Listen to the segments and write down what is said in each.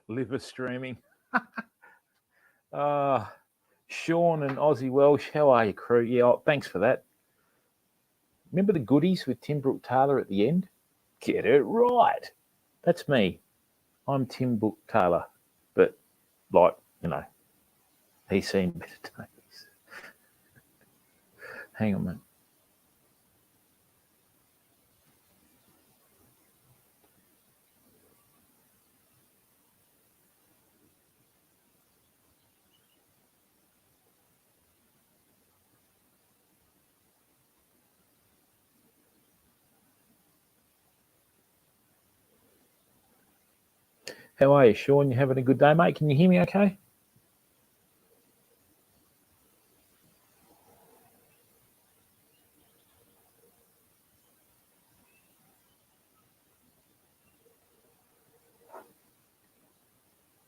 Liver streaming. Sean and Aussie Welsh, how are you, crew? Yeah, thanks for that. Remember the goodies with Tim Brooke Taylor at the end? Get it right. That's me. I'm Tim Brooke Taylor. But, like, you know, he's seen better days. Hang on, mate. How are you, Sean? You having a good day, mate? Can you hear me okay?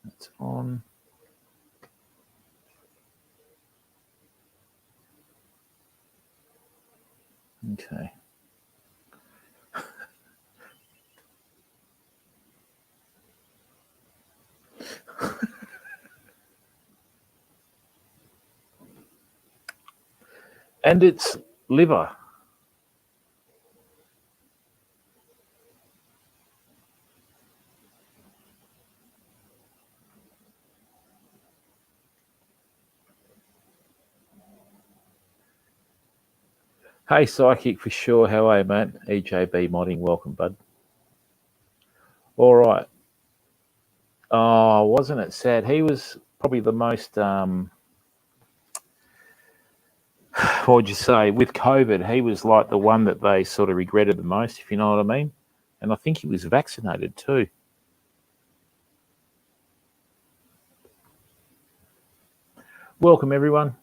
It's on. Okay. And it's liver. Hey, Psychic, for sure. How are you, mate? EJB modding. Welcome, bud. All right. Oh, wasn't it sad? He was probably the most, what would you say, with COVID, he was like the one that they sort of regretted the most, if you know what I mean. And I think he was vaccinated too. Welcome, everyone.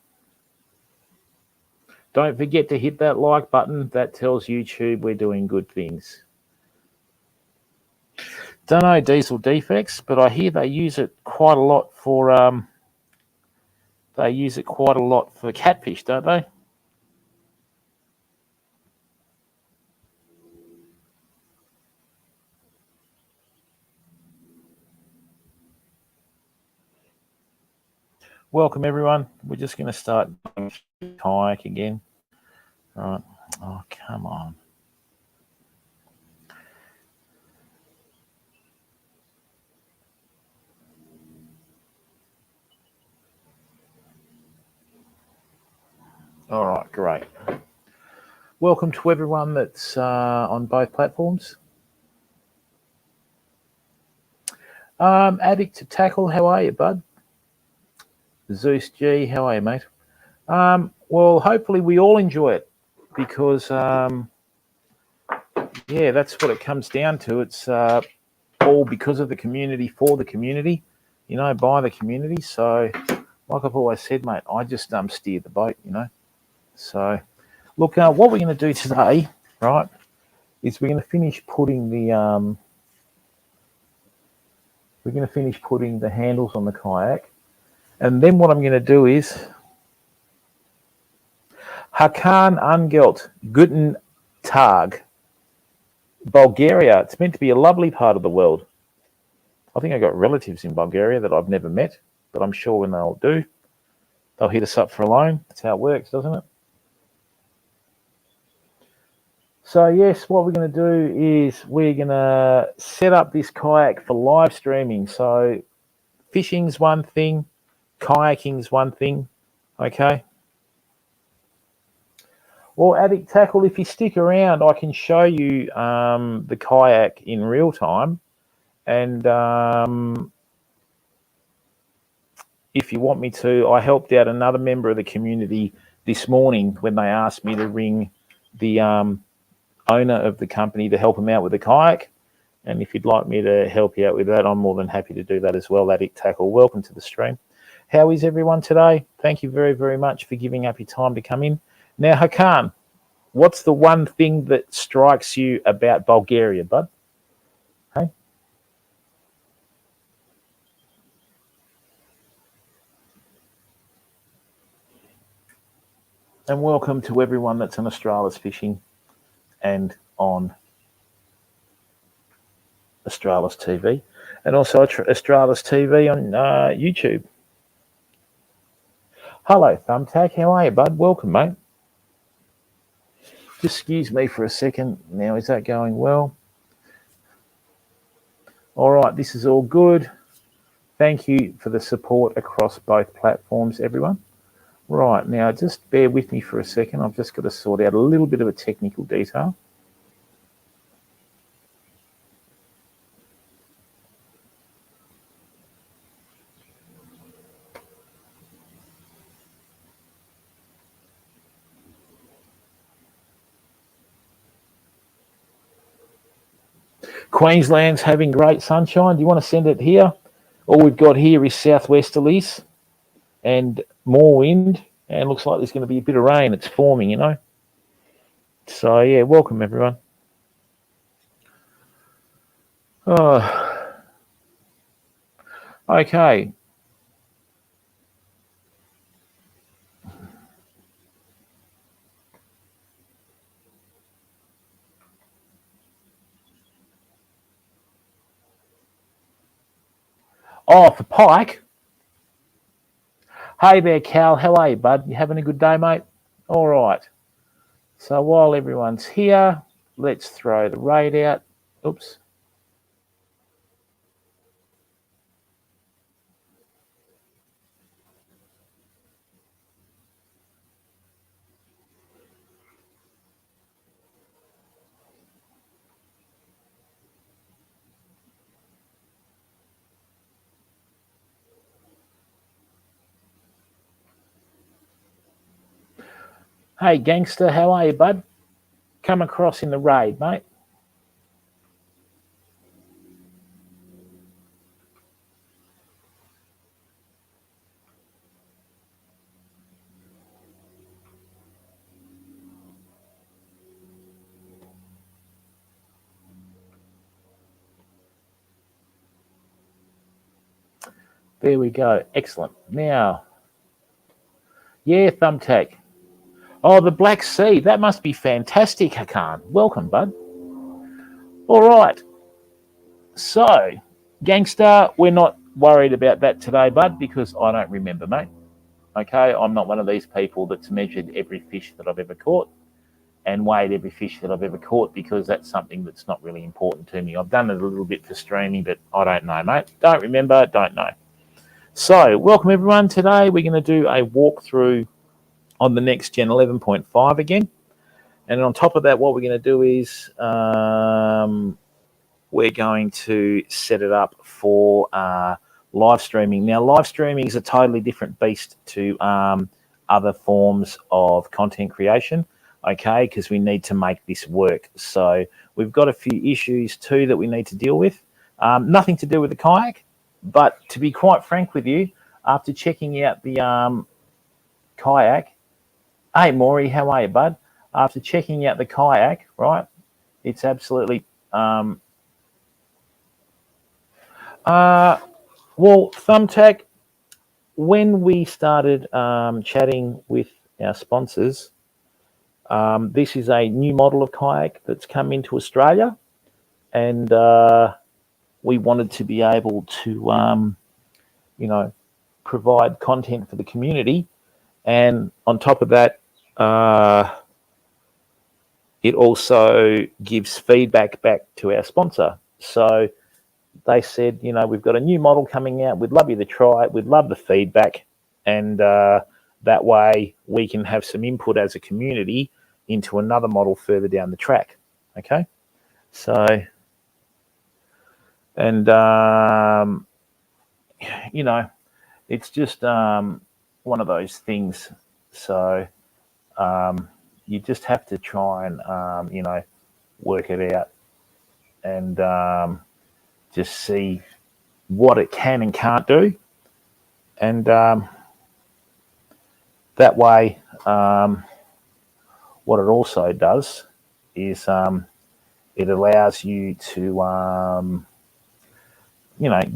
Don't forget to hit that like button. That tells YouTube we're doing good things. Don't know diesel defects, but I hear they use it quite a lot for catfish, don't they? Welcome, everyone. We're just going to start kayak again. All right. Oh, come on. All right, great. Welcome to everyone that's on both platforms. Addict to Tackle, how are you, bud? Zeus G, how are you, mate? Well, hopefully we all enjoy it because, yeah, that's what it comes down to. It's all because of the community, for the community, you know, by the community. So, like I've always said, mate, I just steer the boat, you know. So, look, what we're going to do today, right, is we're going to finish putting the handles on the kayak, and then what I'm going to do is Hakan Angelt, Guten Tag, Bulgaria. It's meant to be a lovely part of the world. I think I've got relatives in Bulgaria that I've never met, but I'm sure when they'll do, they'll hit us up for a loan. That's how it works, doesn't it? So yes, what we're going to do is we're going to set up this kayak for live streaming. So fishing's one thing, kayaking's one thing, okay? Well, Addict Tackle, if you stick around, I can show you the kayak in real time. And if you want me to, I helped out another member of the community this morning when they asked me to ring the owner of the company to help him out with the kayak. And if you'd like me to help you out with that, I'm more than happy to do that as well. Addict Tackle, welcome to the stream. How is everyone today? Thank you very, very much for giving up your time to come in. Now, Hakan, what's the one thing that strikes you about Bulgaria, bud? Hey? And welcome to everyone that's on Australia's Fishing and on Australia's TV, and also Australia's TV on YouTube. Hello, Thumbtack. How are you, bud? Welcome, mate. Just excuse me for a second. Now, is that going well? All right, this is all good. Thank you for the support across both platforms, everyone. Right, now just bear with me for a second. I've just got to sort out a little bit of a technical detail. Queensland's having great sunshine. Do you want to send it here? All we've got here is southwesterlies and more wind, and looks like there's going to be a bit of rain. It's forming, you know. So, yeah, welcome, everyone. Oh, okay. Oh, for pike. Hey there, Cal. How are you, bud? You having a good day, mate? All right. So while everyone's here, let's throw the raid out. Oops. Hey, gangster, how are you, bud? Come across in the raid, mate. There we go. Excellent. Now, yeah, Thumbtack. Oh, the Black Sea. That must be fantastic, Hakan. Welcome, bud. All right. So, gangster, we're not worried about that today, bud, because I don't remember, mate. Okay, I'm not one of these people that's measured every fish that I've ever caught and weighed every fish that I've ever caught, because that's something that's not really important to me. I've done it a little bit for streaming, but I don't know, mate. Don't remember, don't know. So, welcome everyone. Today we're going to do a walkthrough on the Nexgen 11.5 again. And on top of that, what we're going to do is we're going to set it up for live streaming. Now, live streaming is a totally different beast to other forms of content creation, okay, because we need to make this work. So we've got a few issues too that we need to deal with. Nothing to do with the kayak, but to be quite frank with you, after checking out the kayak, hey, Maury, how are you, bud? After checking out the kayak, right, it's absolutely... well, Thumbtack, when we started chatting with our sponsors, This is a new model of kayak that's come into Australia, and we wanted to be able to, provide content for the community. And on top of that, it also gives feedback back to our sponsor. So they said, we've got a new model coming out. We'd love you to try it. We'd love the feedback. And that way we can have some input as a community into another model further down the track. Okay. So, and, it's just one of those things. So you just have to try and, work it out and just see what it can and can't do. And that way, what it also does is it allows you to,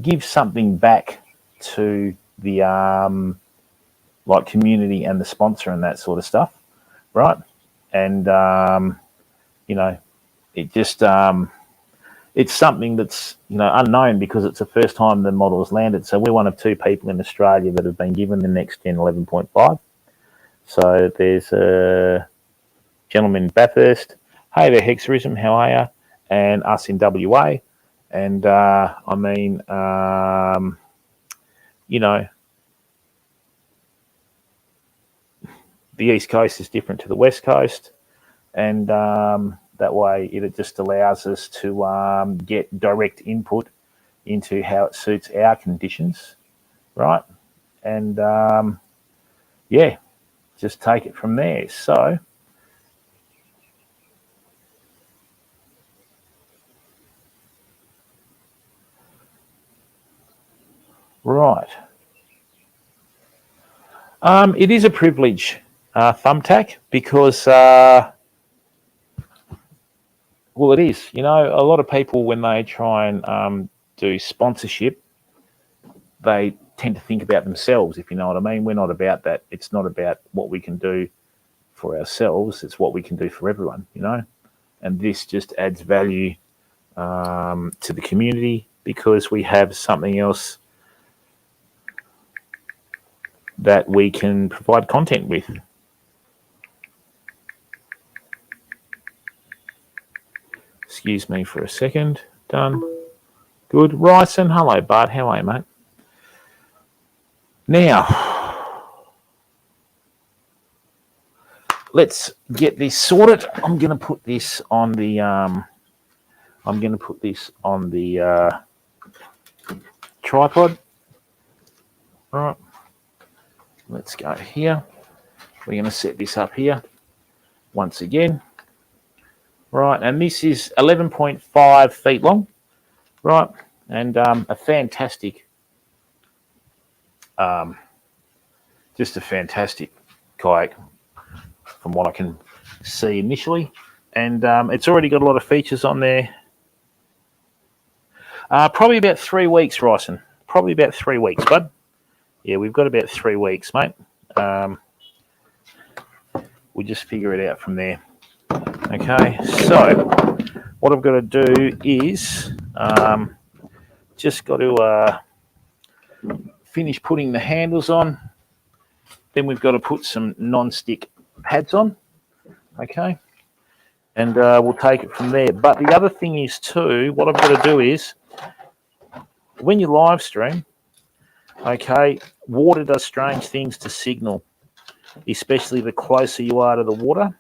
give something back to the like community and the sponsor and that sort of stuff, right? And it just it's something that's unknown because it's the first time the model has landed. So we're one of 2 people in Australia that have been given the Nexgen 11.5. So there's a gentleman in Bathurst. Hey there, Hexerism, how are you? And us in WA. And the East Coast is different to the West Coast, and that way it just allows us to get direct input into how it suits our conditions, right? And just take it from there. So right, it is a privilege, Thumbtack, because well, it is. A lot of people, when they try and do sponsorship, they tend to think about themselves, if you know what I mean. We're not about that. It's not about what we can do for ourselves. It's what we can do for everyone, And this just adds value to the community because we have something else that we can provide content with. Excuse me for a second. Done. Good. Ryson, hello, Bart. How are you, mate? Now, let's get this sorted. I'm going to put this on the tripod. All right. Let's go here. We're going to set this up here once again. Right, and this is 11.5 feet long, right, and a fantastic, just a fantastic kayak from what I can see initially, and it's already got a lot of features on there. Probably about 3 weeks, Ryson. Probably about 3 weeks, bud. Yeah, we've got about 3 weeks, mate. We'll just figure it out from there. Okay, so what I've got to do is just got to finish putting the handles on. Then we've got to put some non-stick pads on. Okay, and we'll take it from there. But the other thing is too, what I've got to do is when you live stream, okay, water does strange things to signal, especially the closer you are to the water.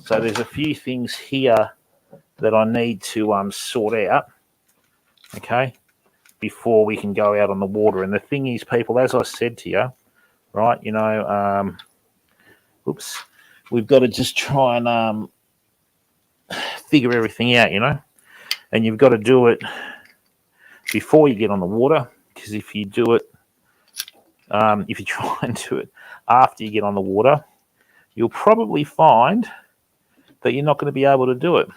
So there's a few things here that I need to sort out, okay, before we can go out on the water. And the thing is, people, as I said to you, right, we've got to just try and figure everything out, and you've got to do it before you get on the water, because if you do it, if you try and do it after you get on the water, you'll probably find that you're not going to be able to do it.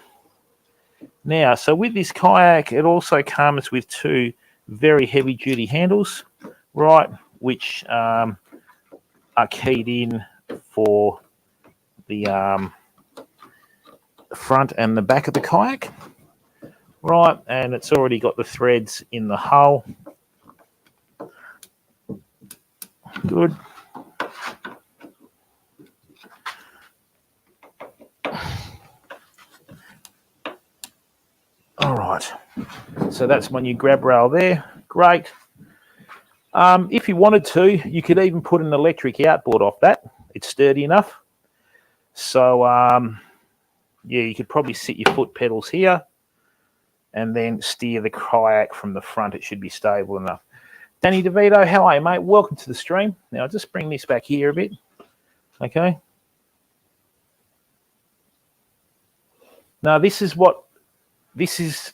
Now, so with this kayak, it also comes with 2 very heavy-duty handles, right, which are keyed in for the front and the back of the kayak. Right, and it's already got the threads in the hull. Good. All right, so that's my new grab rail there. Great. If you wanted to, you could even put an electric outboard off that. It's sturdy enough. So, yeah, you could probably sit your foot pedals here and then steer the kayak from the front. It should be stable enough. Danny DeVito, how are you, mate? Welcome to the stream. Now, I'll just bring this back here a bit. Okay. Now, this is what it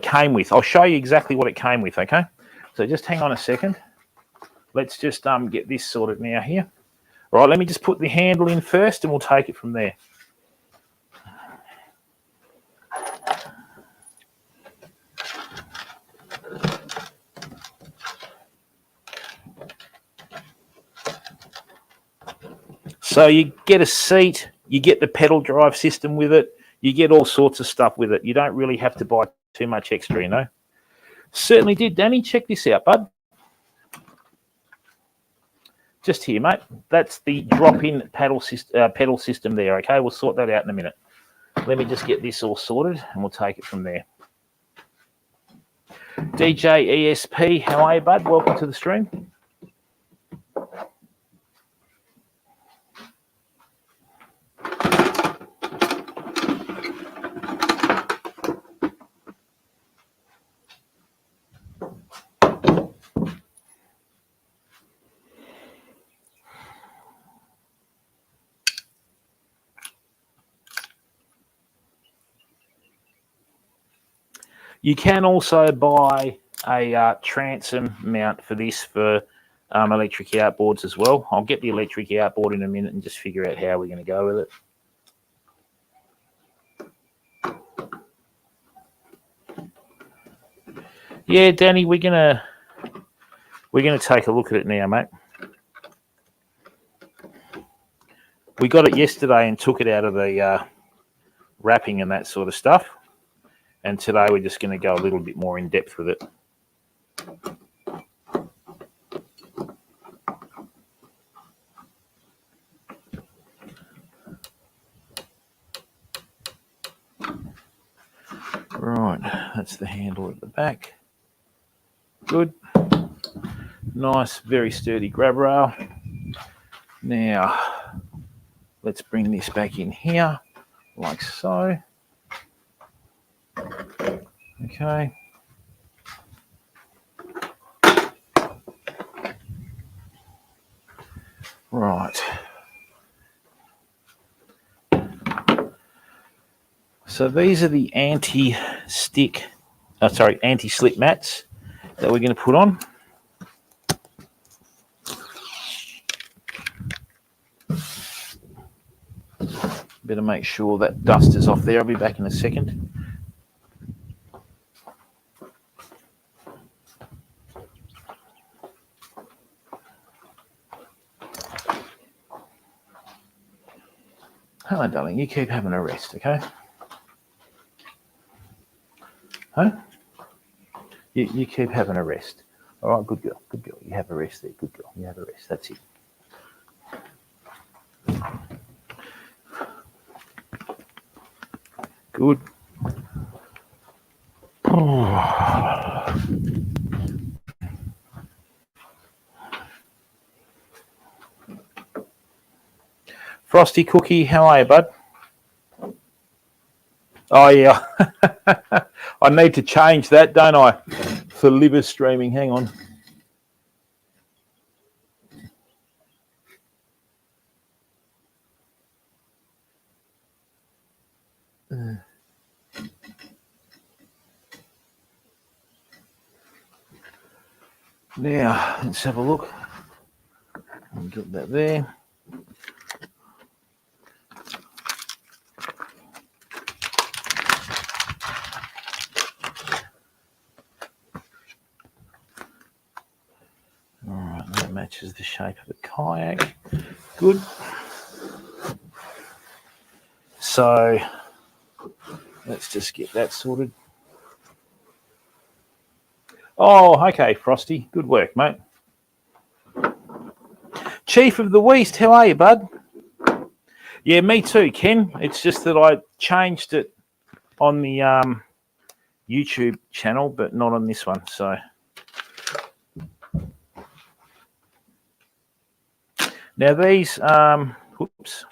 came with. I'll show you exactly what it came with, okay? So just hang on a second. Let's just get this sorted now here. All right, let me just put the handle in first and we'll take it from there. So you get a seat, you get the pedal drive system with it, you get all sorts of stuff with it. You don't really have to buy too much extra, you know. Certainly did, Danny. Check this out, bud. Just here, mate. That's the drop-in pedal system there, okay? We'll sort that out in a minute. Let me just get this all sorted and we'll take it from there. DJ ESP, how are you, bud? Welcome to the stream. You can also buy a transom mount for this for electric outboards as well. I'll get the electric outboard in a minute and just figure out how we're going to go with it. Yeah, Danny, we're gonna take a look at it now, mate. We got it yesterday and took it out of the wrapping and that sort of stuff. And today we're just going to go a little bit more in depth with it. Right, that's the handle at the back. Good. Nice, very sturdy grab rail. Now, let's bring this back in here, like so. Okay. Right. So these are the anti-slip mats that we're going to put on. Better make sure that dust is off there. I'll be back in a second. Hello, darling. You keep having a rest, okay? Huh? You keep having a rest. All right, good girl. Good girl. You have a rest there. Good girl. You have a rest. That's it. Good. Oh. Frosty Cookie, how are you, bud? Oh, yeah. I need to change that, don't I? For liver streaming. Hang on. Now, let's have a look. I'll get that there. All right, that matches the shape of the kayak. Good. So let's just get that sorted. Oh, okay, Frosty. Good work, mate. Chief of the West, how are you, bud? Yeah, me too, Ken. It's just that I changed it on the YouTube channel, but not on this one. So now these, whoops,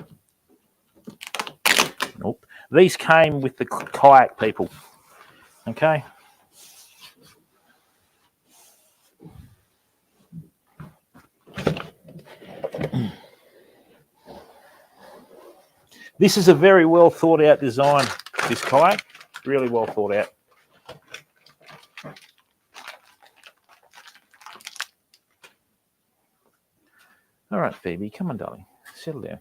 nope. These came with the kayak people. Okay. This is a very well thought out design, this kayak. Really well thought out. All right, Phoebe, come on, darling. Settle down.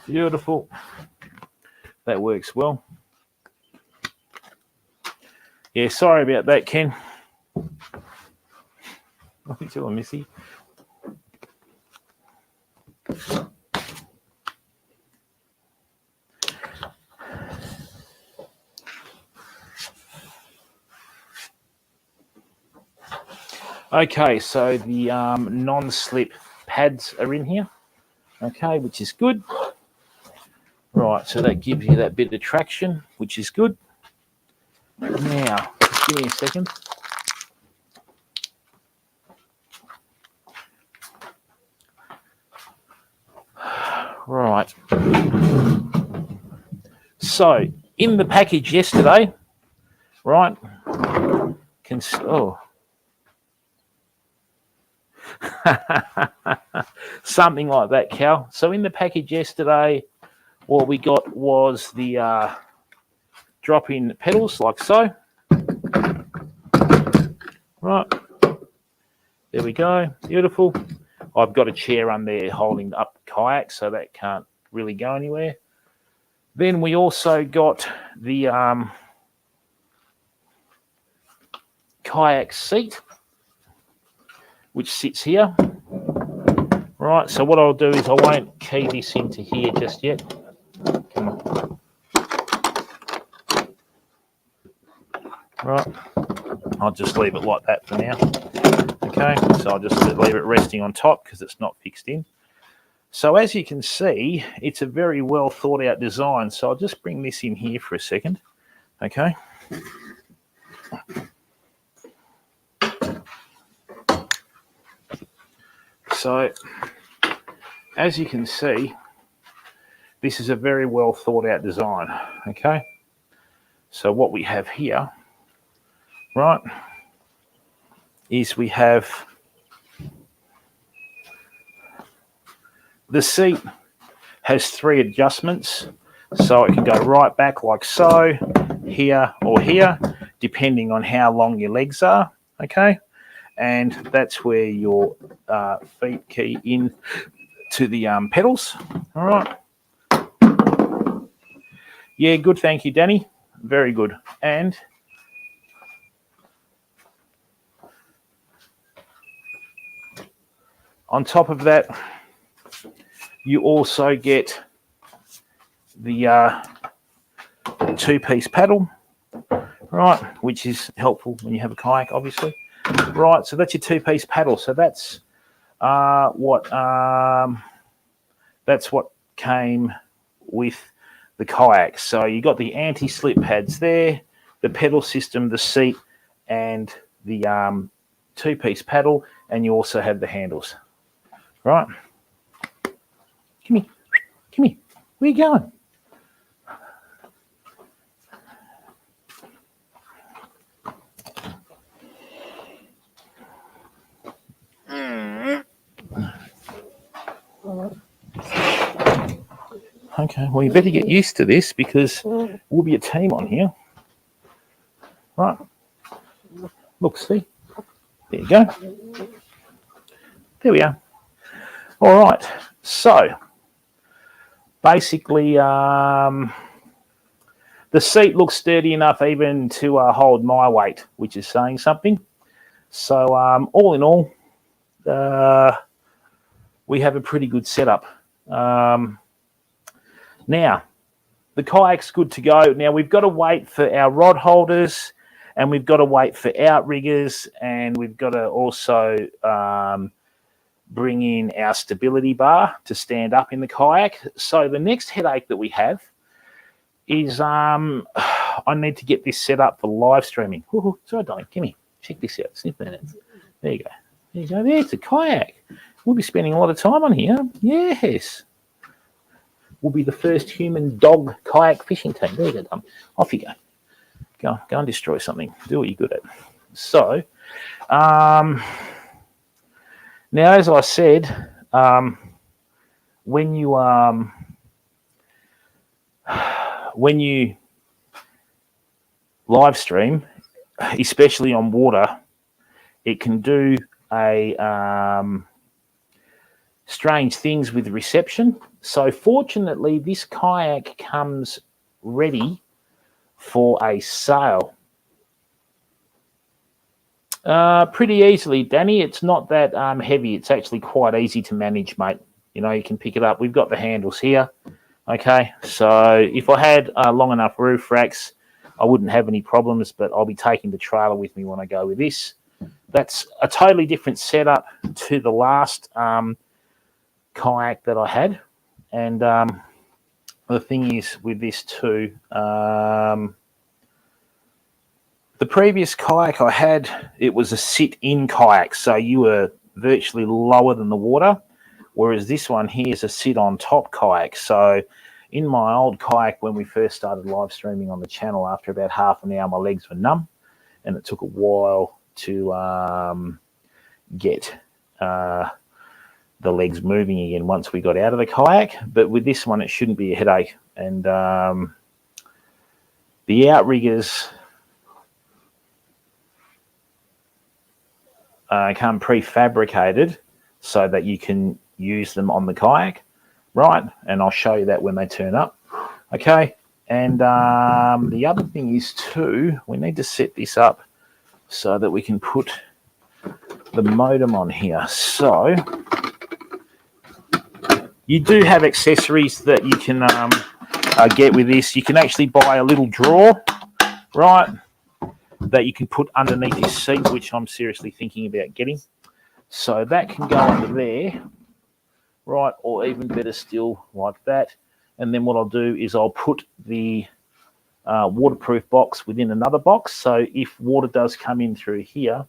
Beautiful. That works well. Yeah, sorry about that, Ken. What are you doing, Missy? Okay, so the non-slip pads are in here. Okay, which is good. Right, so that gives you that bit of traction, which is good. Now, just give me a second. Right. So, in the package yesterday, right, something like that, Cal. So in the package yesterday, what we got was the drop-in pedals, like so. Right. There we go. Beautiful. I've got a chair under there holding up the kayak, so that can't really go anywhere. Then we also got the kayak seat, which sits here. Right, so what I'll do is I won't key this into here just yet. Come on. Right, I'll just leave it like that for now. Okay, so I'll just leave it resting on top because it's not fixed in. So as you can see, it's a very well thought out design. So I'll just bring this in here for a second. Okay. So as you can see, this is a very well thought out design. Okay. So what we have here, right, is we have the seat has 3 adjustments. So it can go right back like so, here or here, depending on how long your legs are. Okay. And that's where your feet key in to the pedals. All right. Yeah, good. Thank you, Danny. Very good. And on top of that, you also get the 2-piece paddle, right, which is helpful when you have a kayak, obviously. Right, so that's your 2-piece paddle. So that's what came with the kayak. So you got the anti-slip pads there, the pedal system, the seat, and the 2-piece paddle, and you also have the handles. Right. Come here. Come here. Where are you going? Okay, well, you better get used to this because we'll be a team on here. Right. Look, see? There you go. There we are. All right. So, basically, the seat looks sturdy enough even to hold my weight, which is saying something. So, all in all, we have a pretty good setup. Now, the kayak's good to go. Now, we've got to wait for our rod holders, and we've got to wait for outriggers, and we've got to also bring in our stability bar to stand up in the kayak. So the next headache that we have is I need to get this set up for live streaming. Ooh, sorry, darling, come here. Check this out. Sniff that. There you go. There you go. There's the kayak. We'll be spending a lot of time on here. Yes. We'll be the first human dog kayak fishing team. There you go, Dom. Off you go. Go and destroy something. Do what you're good at. So, now, as I said, when you live stream, especially on water, it can do strange things with reception. So fortunately, this kayak comes ready for a sail. Pretty easily, Danny. It's not that heavy. It's actually quite easy to manage, mate. You know, you can pick it up. We've got the handles here. Okay, so if I had long enough roof racks, I wouldn't have any problems, but I'll be taking the trailer with me when I go with this. That's a totally different setup to the last kayak that I had. And the thing is with this too, the previous kayak I had, it was a sit-in kayak, so you were virtually lower than the water, whereas this one here is a sit-on-top kayak. So in my old kayak, when we first started live streaming on the channel, after about half an hour, my legs were numb, and it took a while to get the legs moving again once we got out of the kayak. But with this one, it shouldn't be a headache. And the outriggers come prefabricated so that you can use them on the kayak, right? And I'll show you that when they turn up. Okay, and the other thing is too, we need to set this up so that we can put the modem on here. So you do have accessories that you can get with this. You can actually buy a little drawer, right, that you can put underneath your seat, which I'm seriously thinking about getting. So that can go under there, right, or even better still, like that. And then what I'll do is I'll put the waterproof box within another box. So if water does come in through here,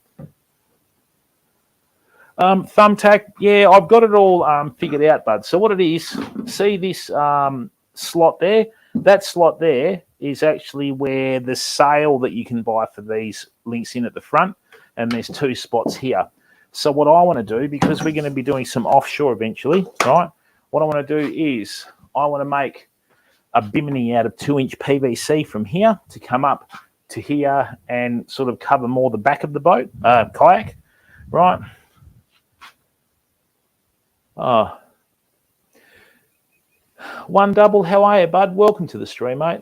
thumbtack, yeah, I've got it all figured out, bud. So what it is, see this slot there? That slot there is actually where the sail that you can buy for these links in at the front, and there's two spots here. So what I want to do, because we're going to be doing some offshore eventually, right? What I want to do is I want to make a bimini out of 2-inch PVC from here to come up to here and sort of cover more the back of the boat, kayak, right? Oh, One Double, how are you, bud? Welcome to the stream, mate.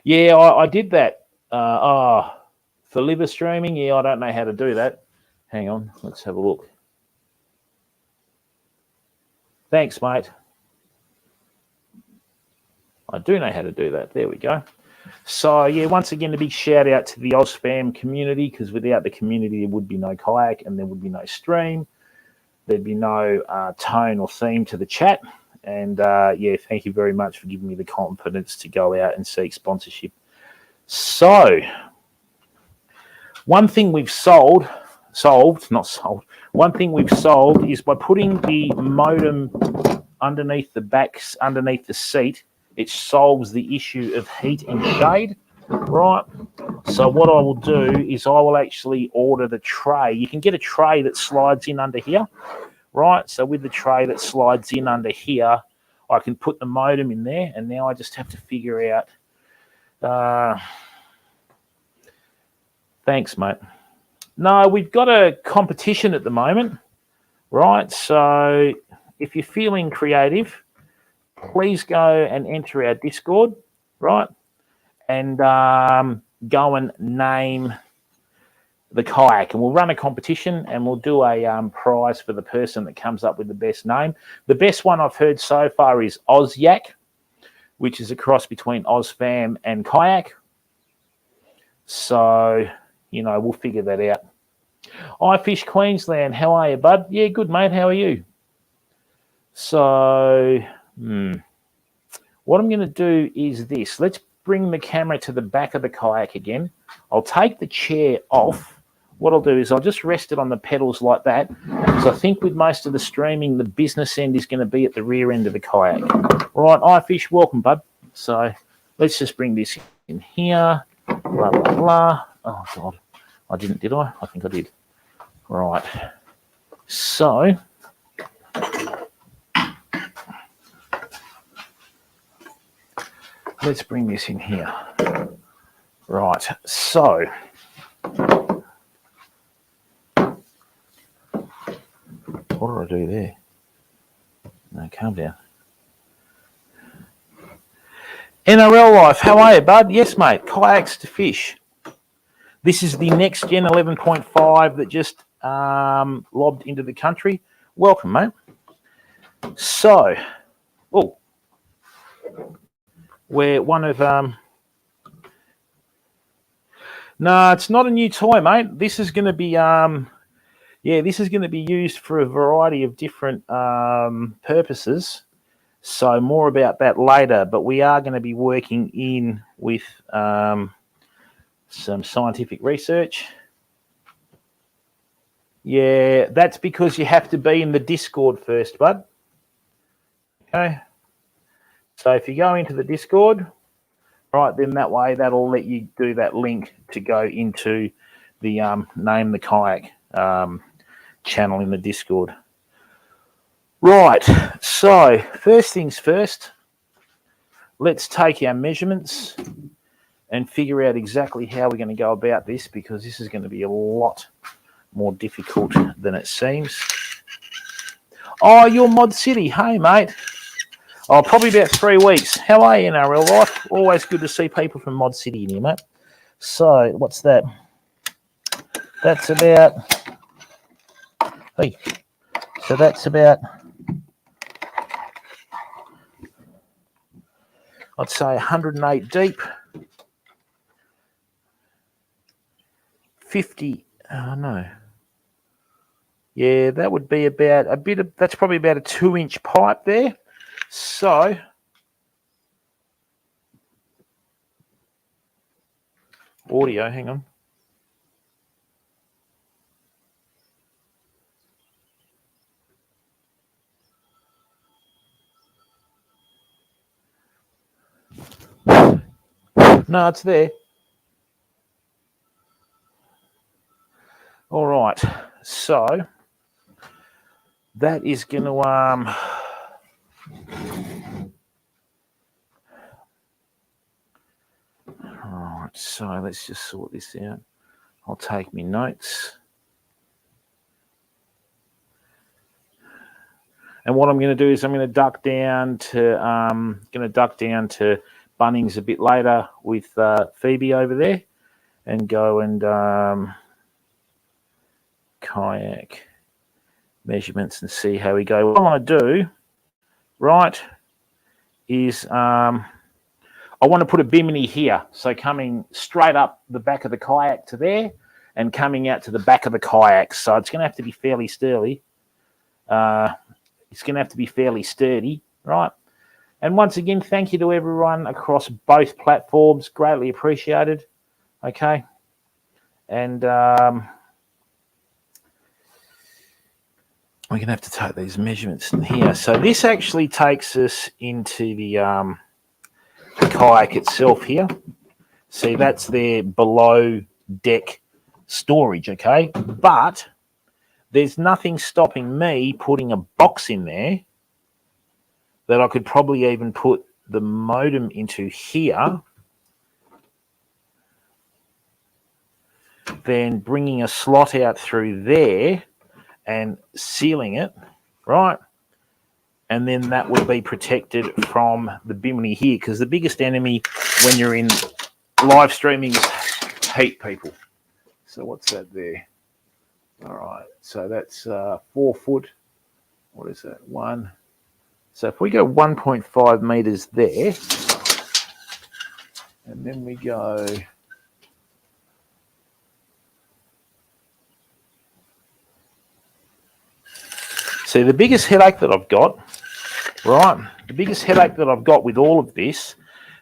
Yeah, I did that. For liver streaming, yeah, I don't know how to do that. Hang on, let's have a look. Thanks, mate. I do know how to do that. There we go. So, yeah, once again, a big shout out to the OzFam community, because without the community, there would be no kayak and there would be no stream. There'd be no tone or theme to the chat. And, yeah, thank you very much for giving me the confidence to go out and seek sponsorship. So, one thing we've solved, one thing we've solved is by putting the modem underneath the backs, underneath the seat, it solves the issue of heat and shade, right? So what I will do is I will actually order the tray. You can get a tray that slides in under here, right? So with the tray that slides in under here, I can put the modem in there, and now I just have to figure out. Thanks, mate. No, we've got a competition at the moment, right? So if you're feeling creative, please go and enter our Discord, right? And go and name the kayak, and we'll run a competition, and we'll do a prize for the person that comes up with the best name. The best one I've heard so far is Ozyak, which is a cross between Ozfam and Kayak. So, you know, we'll figure that out. iFish Queensland, how are you, bud? Yeah, good, mate. How are you? So, what I'm going to do is this. Let's bring the camera to the back of the kayak again. I'll take the chair off. What I'll do is I'll just rest it on the pedals like that, because I think with most of the streaming, the business end is going to be at the rear end of the kayak. Right, iFish, welcome, bud. So let's just bring this in here. Blah, blah, blah. Oh, God. I didn't, did I? I think I did. Right. So let's bring this in here. Right. So what did I do there? No, calm down. NRL Life, how are you, bud? Yes, mate. KAYAKS2FISH. This is the Nexgen 11.5 that just lobbed into the country. Welcome, mate. So, we're one of no, it's not a new toy, mate. This is going to be this is going to be used for a variety of different purposes. So more about that later, but we are going to be working in with some scientific research. Yeah, that's because you have to be in the Discord first, bud. Okay. So if you go into the Discord, right, then that way that'll let you do that link to go into the Name the Kayak channel in the Discord. Right, so first things first, let's take our measurements and figure out exactly how we're going to go about this, because this is going to be a lot more difficult than it seems. Oh, you're Mod City. Hey, mate. Oh, probably about 3 weeks. How are you in our real life? Always good to see people from Mod City in here, mate. So, what's that? That's about... Hey. So that's about... I'd say 108 deep. 50... Oh, no. Yeah, that would be about a bit of... That's probably about a 2-inch pipe there. So... Audio, hang on. No, it's there. All right. So that is going to all right. So let's just sort this out. I'll take my notes. And what I'm going to do is I'm going to duck down to Bunnings a bit later with Phoebe over there, and go and kayak measurements and see how we go. What I want to do, right, is I want to put a bimini here, so coming straight up the back of the kayak to there, and coming out to the back of the kayak. So it's going to have to be fairly sturdy. It's going to have to be fairly sturdy, right? And once again, thank you to everyone across both platforms. Greatly appreciated. Okay. And we're going to have to take these measurements in here. So this actually takes us into the kayak itself here. See, that's their below deck storage, okay? But there's nothing stopping me putting a box in there that I could probably even put the modem into here, then bringing a slot out through there and sealing it, right? And then that would be protected from the bimini here, because the biggest enemy when you're in live streaming is heat, people. So what's that there? All right, so that's 4 foot. What is that? 1. So if we go 1.5 meters there, and then we go see, the biggest headache that I've got, right? The biggest headache that I've got with all of this,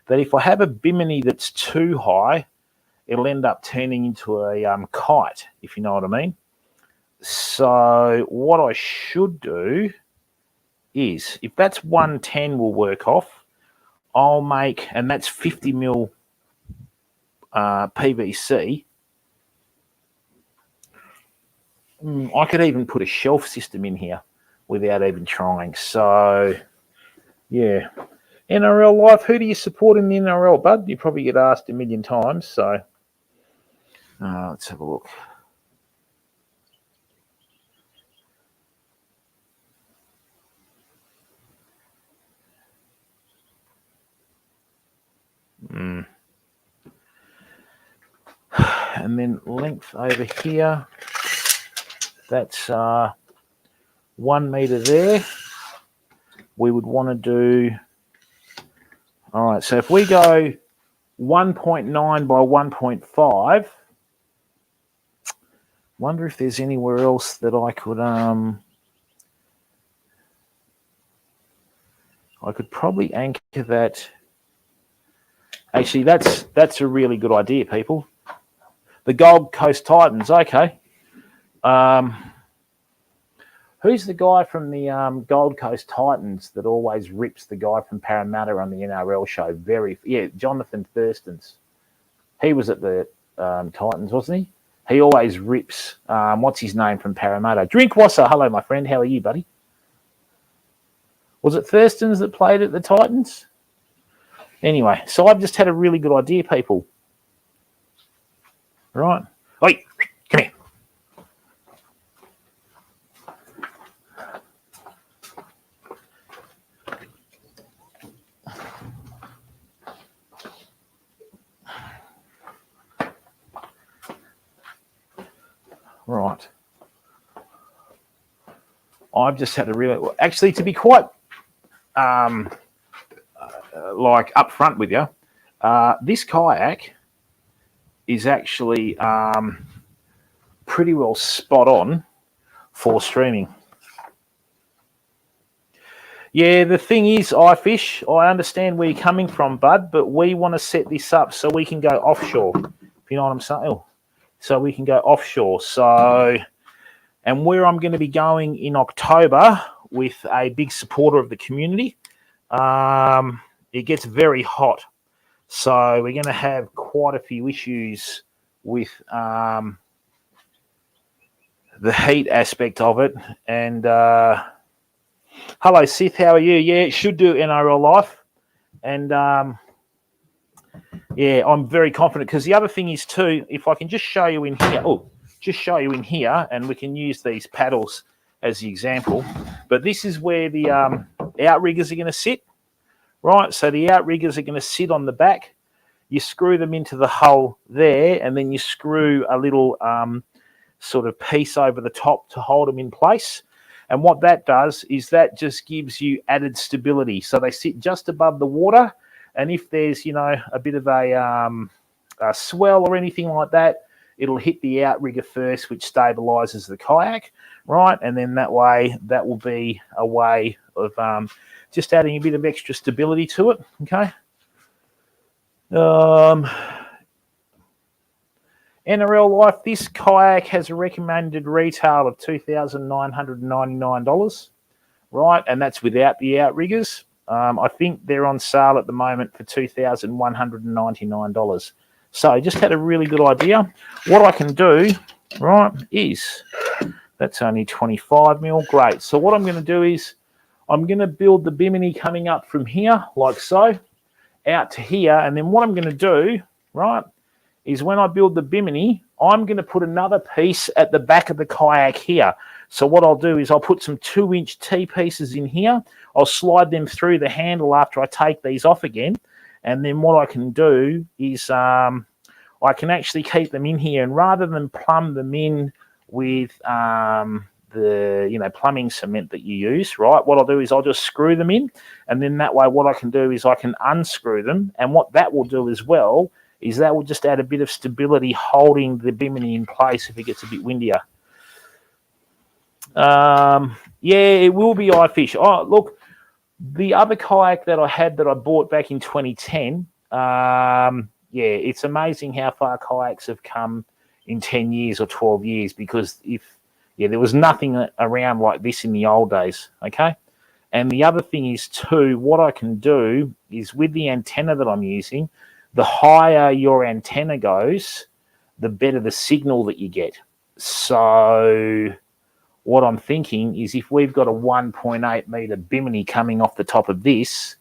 that if I have a bimini that's too high, it'll end up turning into a kite, if you know what I mean. So what I should do is, if that's 110 will work off, I'll make, and that's 50 mil PVC. I could even put a shelf system in here without even trying. So, yeah. NRL Life, who do you support in the NRL, bud? You probably get asked a million times. So, let's have a look. And then length over here, that's 1 meter there. We would want to do, all right, so if we go 1.9 by 1.5, wonder if there's anywhere else that I could probably anchor that. Actually, that's a really good idea, people. The Gold Coast Titans, okay. Who's the guy from the Gold Coast Titans that always rips the guy from Parramatta on the NRL show? Jonathan Thurston's. He was at the Titans, wasn't he? He always rips, what's his name from Parramatta? Drinkwasser, hello, my friend. How are you, buddy? Was it Thurston's that played at the Titans? Anyway, so I've just had a really good idea, people. Right. Oi, come here. Right. I've just had a really, actually, to be quite like upfront with you, this kayak is actually pretty well spot on for streaming. Yeah, the thing is, iFish, I understand where you're coming from, bud, but we want to set this up so we can go offshore, if you know what I'm saying. So we can go offshore. So, and where I'm going to be going in October with a big supporter of the community, it gets very hot. So we're going to have quite a few issues with the heat aspect of it. And hello, Sith, how are you? Yeah, it should do NRL Life. And yeah, I'm very confident, because the other thing is too, if I can just show you in here, and we can use these paddles as the example. But this is where the outriggers are going to sit. Right, so the outriggers are going to sit on the back. You screw them into the hull there, and then you screw a little sort of piece over the top to hold them in place. And what that does is that just gives you added stability. So they sit just above the water, and if there's, you know, a bit of a swell or anything like that, it'll hit the outrigger first, which stabilizes the kayak, right? And then that way, that will be a way of just adding a bit of extra stability to it, okay? NRL Life, this kayak has a recommended retail of $2,999, right? And that's without the outriggers. I think they're on sale at the moment for $2,199. So I just had a really good idea. What I can do, right, is That's only 25 mil. Great. So what I'm going to do is I'm going to build the bimini coming up from here, like so, out to here. And then what I'm going to do, right, is when I build the bimini, I'm going to put another piece at the back of the kayak here. So what I'll do is I'll put some 2-inch T-pieces in here. I'll slide them through the handle after I take these off again. And then what I can do is I can actually keep them in here. And rather than plumb them in with the plumbing cement that you use, right, what I'll do is I'll just screw them in. And then that way what I can do is I can unscrew them. And what that will do as well is that will just add a bit of stability holding the bimini in place if it gets a bit windier. Yeah, it will be iFish. Oh, look, the other kayak that I had that I bought back in 2010, yeah, it's amazing how far kayaks have come in 10 years or 12 years because there was nothing around like this in the old days, okay? And the other thing is too, what I can do is with the antenna that I'm using, the higher your antenna goes, the better the signal that you get. So what I'm thinking is if we've got a 1.8 meter bimini coming off the top of this,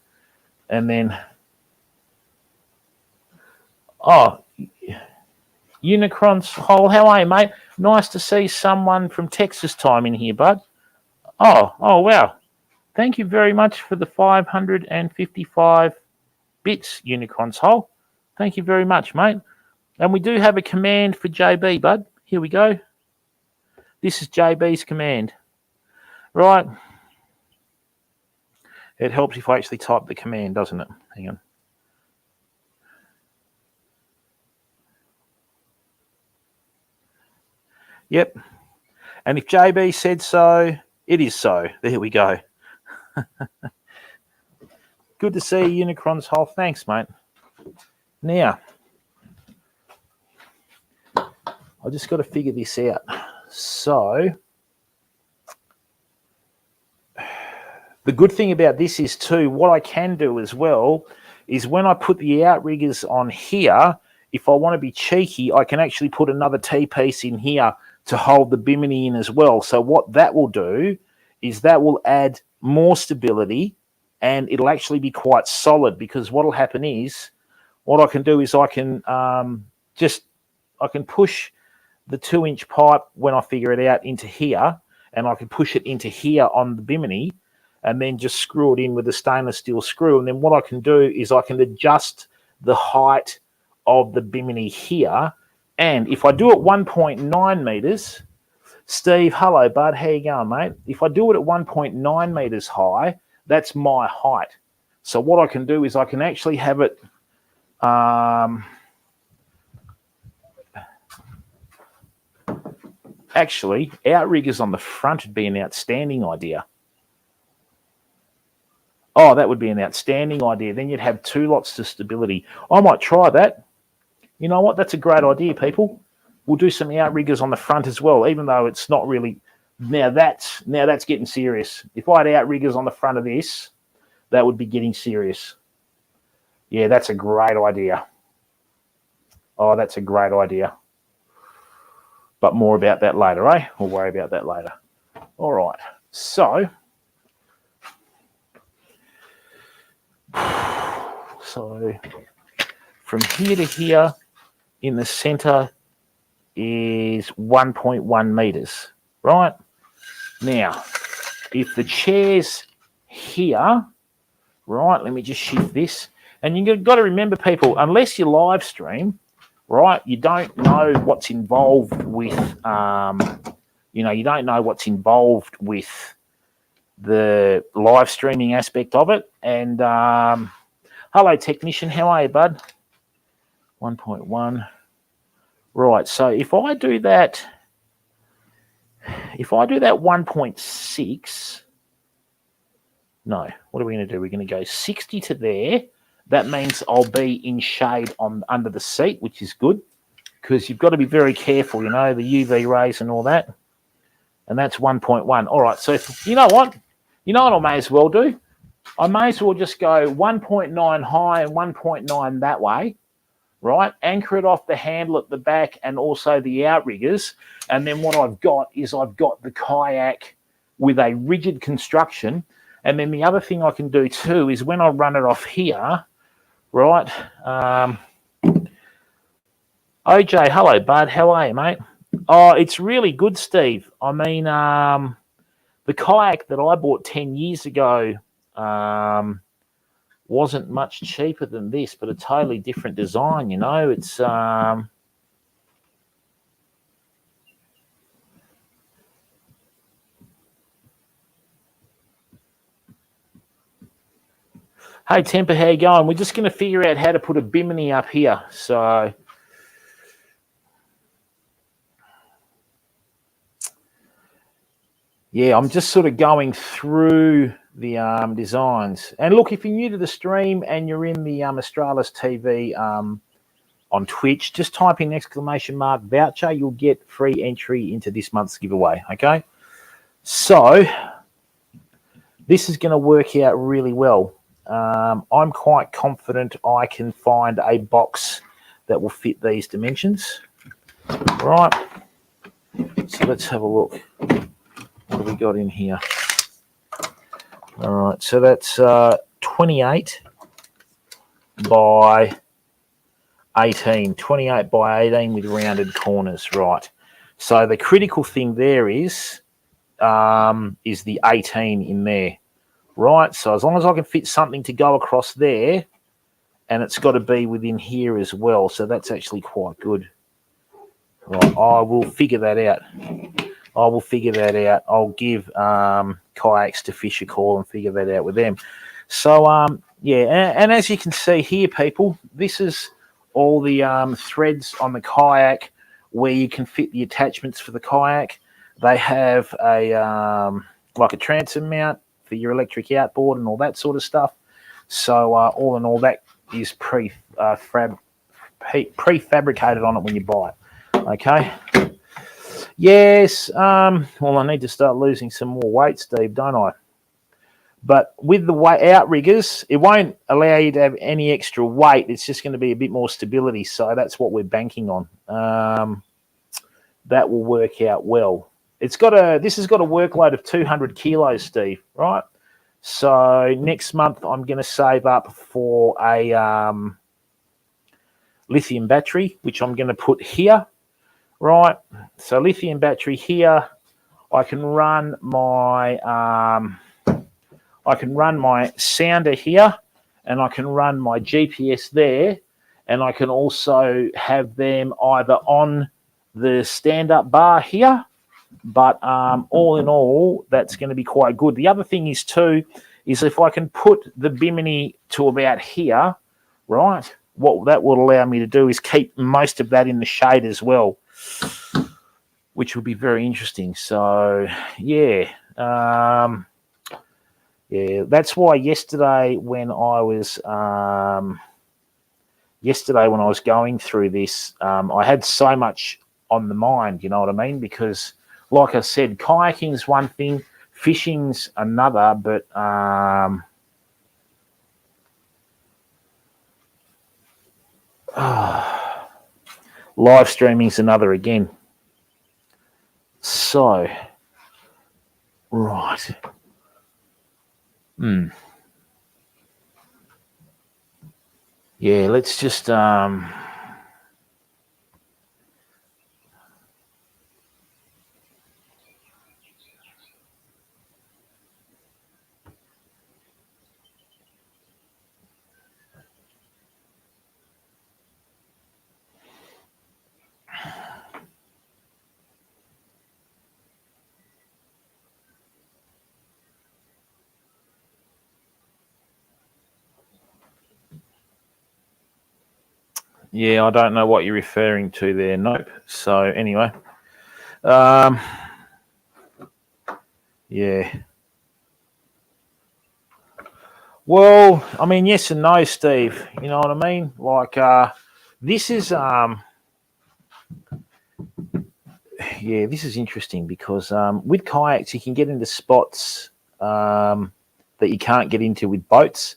and then, oh, Unicron's Hole, how are you, mate? Nice to see someone from Texas time in here, bud. Oh, wow. Thank you very much for the 555 bits, Unicron's Hole. Thank you very much, mate. And we do have a command for JB, bud. Here we go. This is JB's command. Right. It helps if I actually type the command, doesn't it? Hang on. Yep. And if JB said so, it is so. There we go. Good to see you, Unicron's Hole. Thanks, mate. Now, I just got to figure this out. So, the good thing about this is too, what I can do as well is when I put the outriggers on here, if I want to be cheeky, I can actually put another T-piece in here to hold the bimini in as well. So what that will do is that will add more stability and it'll actually be quite solid because what will happen is, what I can do is I can push the 2-inch pipe when I figure it out into here, and I can push it into here on the bimini and then just screw it in with a stainless steel screw. And then what I can do is I can adjust the height of the bimini here. And if I do it 1.9 meters, Steve, hello, bud. How you going, mate? If I do it at 1.9 meters high, that's my height. So what I can do is I can actually have it actually, outriggers on the front would be an outstanding idea. Oh, that would be an outstanding idea. Then you'd have 2 lots of stability. I might try that. You know what? That's a great idea, people. We'll do some outriggers on the front as well, even though it's not really. Now that's getting serious. If I had outriggers on the front of this, that would be getting serious. Yeah, that's a great idea. Oh, that's a great idea. But more about that later, eh? We'll worry about that later. All right. So from here to here in the center is 1.1 meters, right? Now, if the chair's here, right, let me just shift this. And you've got to remember, people, unless you live stream, right, you don't know what's involved with, you don't know what's involved with the live streaming aspect of it. And hello, technician, how are you, bud? 1.1. Right, so if I do that 1.6, no, what are we going to do? We're going to go 60 to there. That means I'll be in shade under the seat, which is good because you've got to be very careful, the UV rays and all that. And that's 1.1. All right, so you know what I may as well do? I may as well just go 1.9 high and 1.9 that way, right? Anchor it off the handle at the back and also the outriggers. And then what I've got is I've got the kayak with a rigid construction. And then the other thing I can do too is when I run it off here, right? OJ, hello, bud. How are you, mate? Oh, it's really good, Steve. I mean, the kayak that I bought 10 years ago wasn't much cheaper than this, but a totally different design, you know. It's hey, Temper, how you going? We're just going to figure out how to put a bimini up here. So, yeah, I'm just sort of going through the designs. And look, if you're new to the stream and you're in the Australis TV on Twitch, just type in !voucher. You'll get free entry into this month's giveaway, okay? So, this is going to work out really well. I'm quite confident I can find a box that will fit these dimensions. Right. So let's have a look. What have we got in here? All right. So that's 28 by 18. 28 by 18 with rounded corners. Right. So the critical thing there is the 18 in there. Right, so as long as I can fit something to go across there, and it's got to be within here as well, so that's actually quite good. Right, I will figure that out. I'll give KAYAKS2FISH a call and figure that out with them. So, yeah, and as you can see here, people, this is all the threads on the kayak where you can fit the attachments for the kayak. They have a like a transom mount for your electric outboard and all that sort of stuff. So all in all, that is prefabricated on it when you buy it. Okay. Yes. Well, I need to start losing some more weight, Steve, don't I? But with the outriggers, it won't allow you to have any extra weight. It's just going to be a bit more stability. So that's what we're banking on. That will work out well. This has got a workload of 200 kilos, Steve, right? So next month I'm going to save up for a lithium battery, which I'm going to put here, right? So lithium battery here. I can run my sounder here, and I can run my GPS there, and I can also have them either on the stand-up bar here. But all in all, that's going to be quite good. The other thing is too, is if I can put the bimini to about here, right, what that will allow me to do is keep most of that in the shade as well, which will be very interesting. So, yeah. Yeah, that's why yesterday when I was going through this, I had so much on the mind, you know what I mean? Because like I said, kayaking's one thing, fishing's another, but live streaming's another again. So, right. Yeah, let's just yeah, I don't know what you're referring to there. Nope. So anyway, yeah. Well, I mean, yes and no, Steve. You know what I mean? Like, this is, yeah, this is interesting because with kayaks you can get into spots that you can't get into with boats.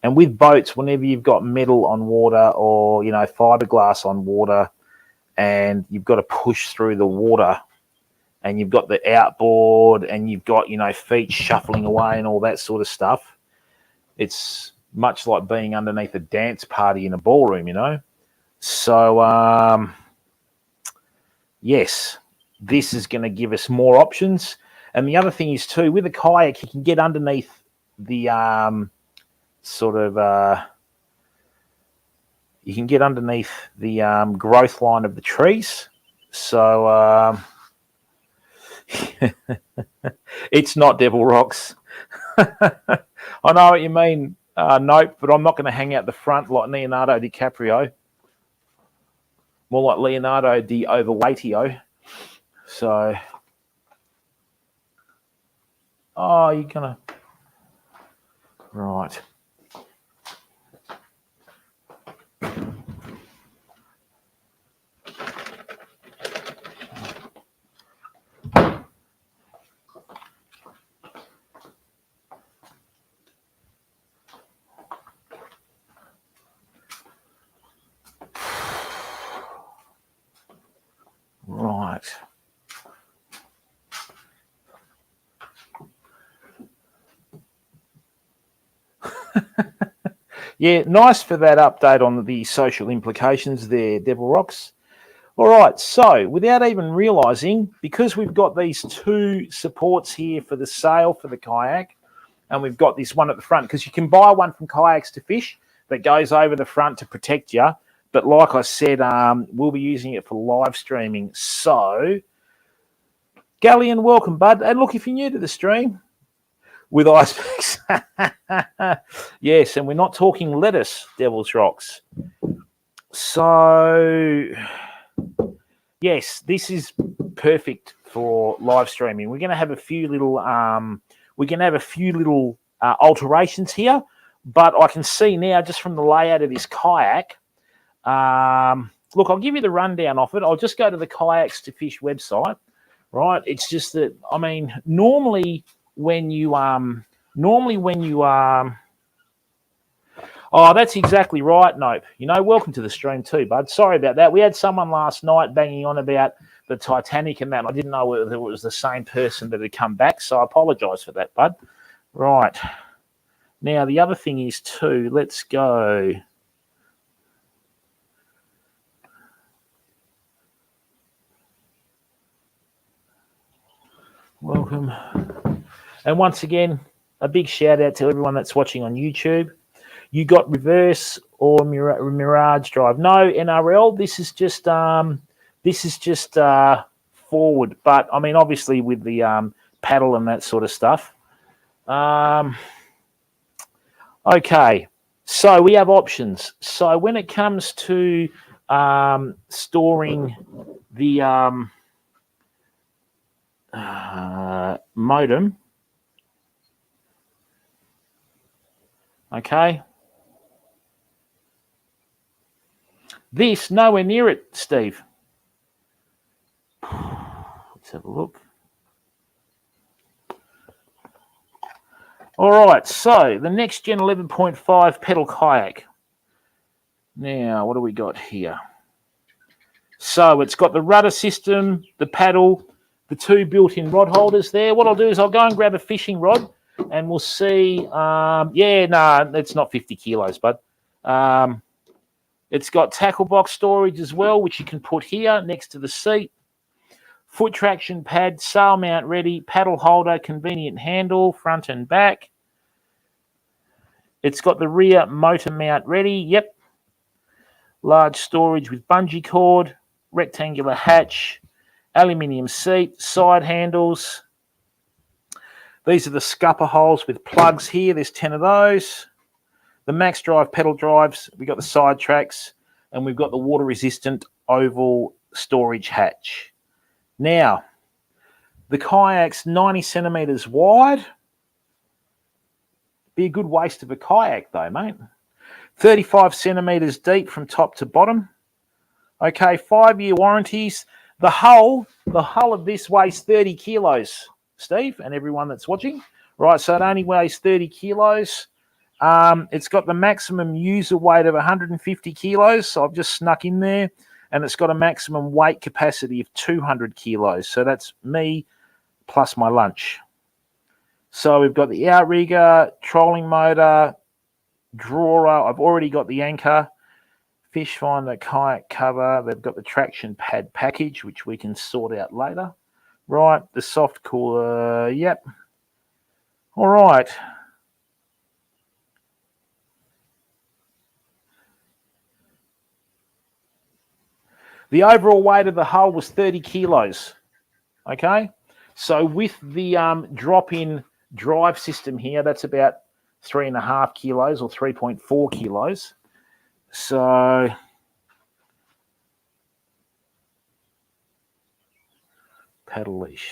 And with boats, whenever you've got metal on water or, you know, fiberglass on water and you've got to push through the water and you've got the outboard and you've got, you know, feet shuffling away and all that sort of stuff, it's much like being underneath a dance party in a ballroom, you know. So, yes, this is going to give us more options. And the other thing is, too, with a kayak, you can get underneath the you can get underneath the growth line of the trees. So it's not Devil Rocks. I know what you mean, Nope, but I'm not going to hang out the front like Leonardo DiCaprio. More like Leonardo di Overweightio. So, oh, you're going to... Right. Right. Yeah, nice for that update on the social implications there, Devil Rocks. All right, so without even realising, because we've got these two supports here for the sail for the kayak, and we've got this one at the front, because you can buy one from Kayaks2FISH that goes over the front to protect you. But like I said, we'll be using it for live streaming. So, Galleon, welcome, bud. And look, if you're new to the stream, with ice packs. Yes, and we're not talking lettuce, Devil's Rocks. So, yes, this is perfect for live streaming. We're going to have a few little alterations here, but I can see now just from the layout of this kayak. Look, I'll give you the rundown of it. I'll just go to the Kayaks2FISH website, right? It's just that, I mean, normally when you oh, that's exactly right, Nope. You know, welcome to the stream too, bud. Sorry about that. We had someone last night banging on about the Titanic and that. And I didn't know whether it was the same person that had come back, so I apologise for that, bud. Right. Now, the other thing is too, let's go. Welcome. And once again, a big shout out to everyone that's watching on YouTube. You got reverse or Mirage drive? No, NRL. This is just forward. But I mean, obviously with the paddle and that sort of stuff. Okay, so we have options. So when it comes to storing the modem. Okay. This, nowhere near it, Steve. Let's have a look. All right, so the Nexgen 11.5 pedal kayak. Now, what do we got here? So it's got the rudder system, the paddle, the two built-in rod holders there. What I'll do is I'll go and grab a fishing rod and we'll see. Yeah, no, it's not 50 kilos, bud. It's got tackle box storage as well, which you can put here next to the seat. Foot traction pad, sail mount ready, paddle holder, convenient handle, front and back. It's got the rear motor mount ready. Yep. Large storage with bungee cord, rectangular hatch, aluminium seat, side handles. These are the scupper holes with plugs here. There's 10 of those. The max drive pedal drives. We've got the side tracks and we've got the water resistant oval storage hatch. Now, the kayak's 90 centimetres wide. Be a good waste of a kayak though, mate. 35 centimetres deep from top to bottom. Okay, 5-year warranties. The hull of this weighs 30 kilos, Steve, and everyone that's watching. Right, so it only weighs 30 kilos. It's got the maximum user weight of 150 kilos, so I've just snuck in there. And it's got a maximum weight capacity of 200 kilos. So that's me plus my lunch. So we've got the outrigger, trolling motor, drawer. I've already got the anchor, fish finder, kayak cover. They've got the traction pad package, which we can sort out later. Right, the soft cooler, yep. All right. The overall weight of the hull was 30 kilos. Okay, so with the drop-in drive system here, that's about 3.5 kilos or 3.4 kilos. So paddle leash.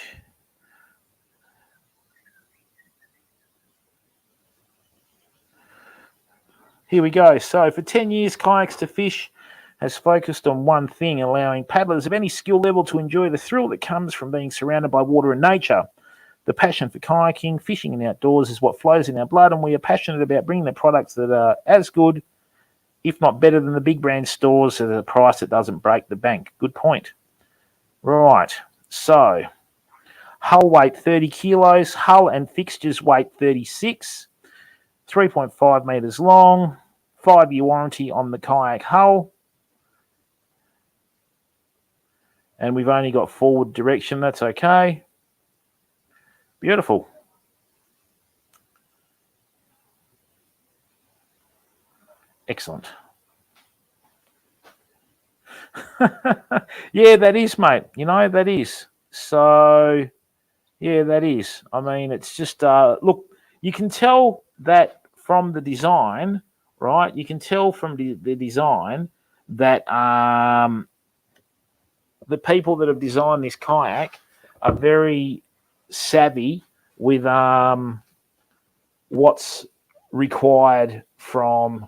Here we go. So for 10 years, Kayaks2Fish has focused on one thing, allowing paddlers of any skill level to enjoy the thrill that comes from being surrounded by water and nature. The passion for kayaking, fishing and outdoors is what flows in our blood, and we are passionate about bringing the products that are as good, if not better than the big brand stores at a price that doesn't break the bank. Good point. Right, so hull weight 30 kilos, hull and fixtures weight 36, 3.5 metres long, 5-year warranty on the kayak hull. And we've only got forward direction, that's okay. Beautiful. Excellent. Yeah, that is, mate. You know, that is. So, yeah, that is. I mean, it's just, look, you can tell that from the design, right? You can tell from the design that the people that have designed this kayak are very savvy with what's required from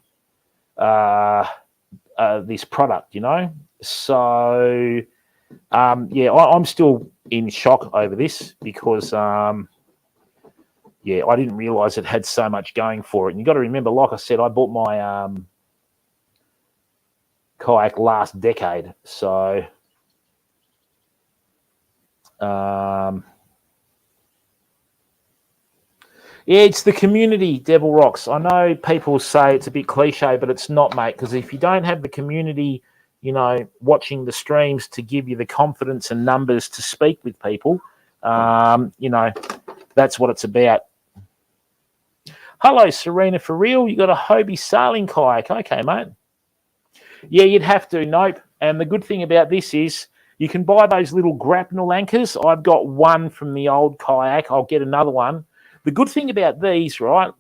this product, you know. So yeah, I'm still in shock over this because yeah, I didn't realize it had so much going for it. And you got to remember, like I said, I bought my kayak last decade, so yeah, it's the community, Devil Rocks. I know people say it's a bit cliche, but it's not, mate, because if you don't have the community, you know, watching the streams to give you the confidence and numbers to speak with people, you know, that's what it's about. Hello, Serena, for real? You got a Hobie sailing kayak. Okay, mate. Yeah, you'd have to. Nope. And the good thing about this is you can buy those little grapnel anchors. I've got one from the old kayak. I'll get another one. The good thing about these, right,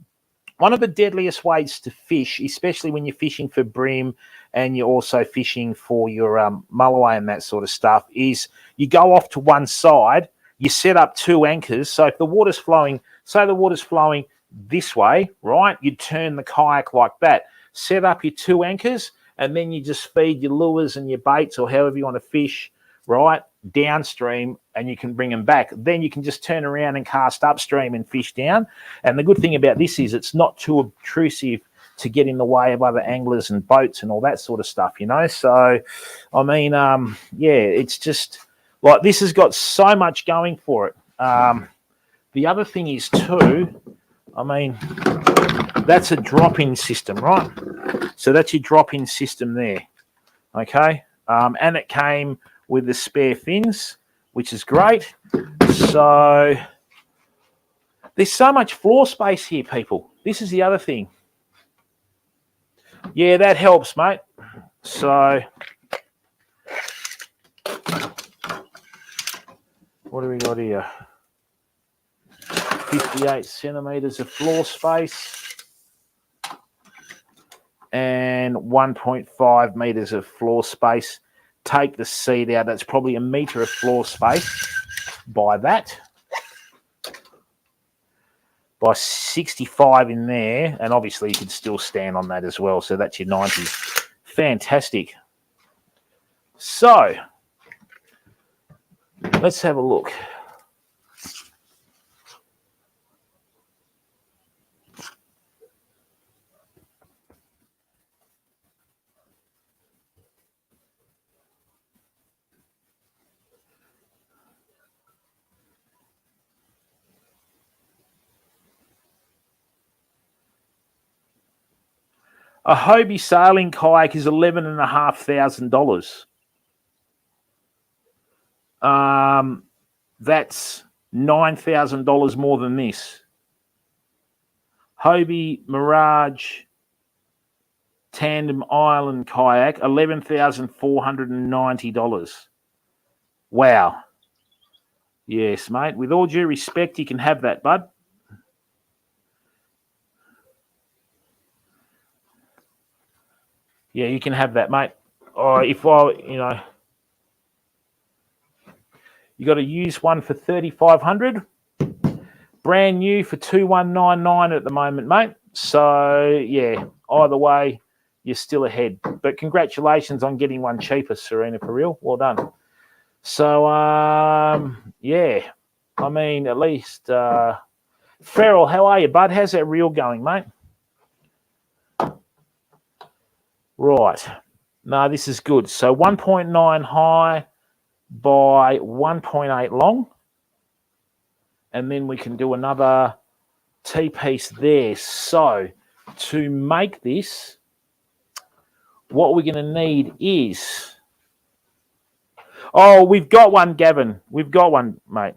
one of the deadliest ways to fish, especially when you're fishing for bream and you're also fishing for your mulloway and that sort of stuff, is you go off to one side, you set up two anchors. So if the water's flowing, say the water's flowing this way, right, you turn the kayak like that, set up your two anchors, and then you just feed your lures and your baits or however you want to fish, right, downstream, and you can bring them back. Then you can just turn around and cast upstream and fish down. And the good thing about this is it's not too obtrusive to get in the way of other anglers and boats and all that sort of stuff, you know. So, I mean, yeah, it's just like this has got so much going for it. The other thing is too, I mean, that's a drop-in system, right? So that's your drop-in system there, okay? And it came with the spare fins, which is great. So there's so much floor space here, people. This is the other thing. Yeah, that helps, mate. So what do we got here? 58 centimetres of floor space and 1.5 metres of floor space. Take the seat out. That's probably a metre of floor space by that. By 65 in there, and obviously you can still stand on that as well. So that's your 90. Fantastic. So let's have a look. A Hobie sailing kayak is $11,500. That's $9,000 more than this. Hobie Mirage Tandem Island Kayak, $11,490. Wow. Yes, mate. With all due respect, you can have that, bud. Yeah, you can have that, mate. Or if I, you got to use one for $3,500. Brand new for $2,199 at the moment, mate. So yeah, either way, you're still ahead. But congratulations on getting one cheaper, Serena, for real. Well done. So yeah, I mean, at least Farrell, how are you, bud? How's that reel going, mate? Right. No, this is good. So 1.9 high by 1.8 long. And then we can do another T-piece there. So to make this, what we're going to need is... Oh, we've got one, Gavin. We've got one, mate.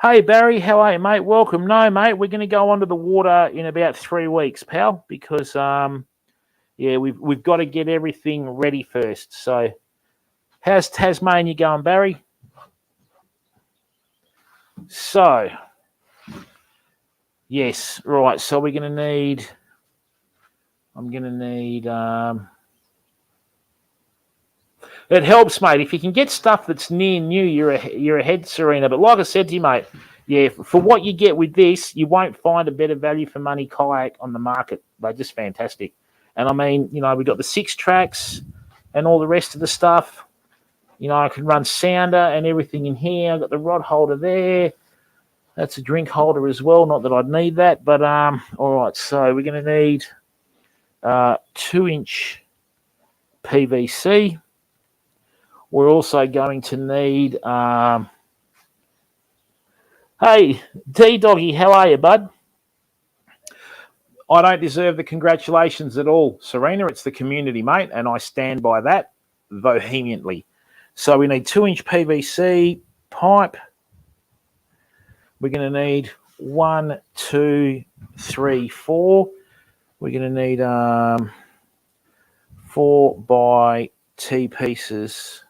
Hey, Barry, how are you, mate? Welcome. No, mate, we're going to go onto the water in about 3 weeks, pal, because, yeah, we've got to get everything ready first. So how's Tasmania going, Barry? So, yes, right. So we're going to need... I'm going to need... It helps, mate. If you can get stuff that's near new, you're ahead, Serena. But like I said to you, mate, yeah, for what you get with this, you won't find a better value for money kayak on the market. They're just fantastic. And I mean, we've got the 6 tracks and all the rest of the stuff. I can run sounder and everything in here. I've got the rod holder there. That's a drink holder as well. Not that I'd need that, but all right. So we're going to need 2-inch PVC. We're also going to need... Hey, D-Doggy, how are you, bud? I don't deserve the congratulations at all, Serena. It's the community, mate, and I stand by that vehemently. So we need 2-inch PVC pipe. We're going to need 1, 2, 3, 4. We're going to need 4 by T-pieces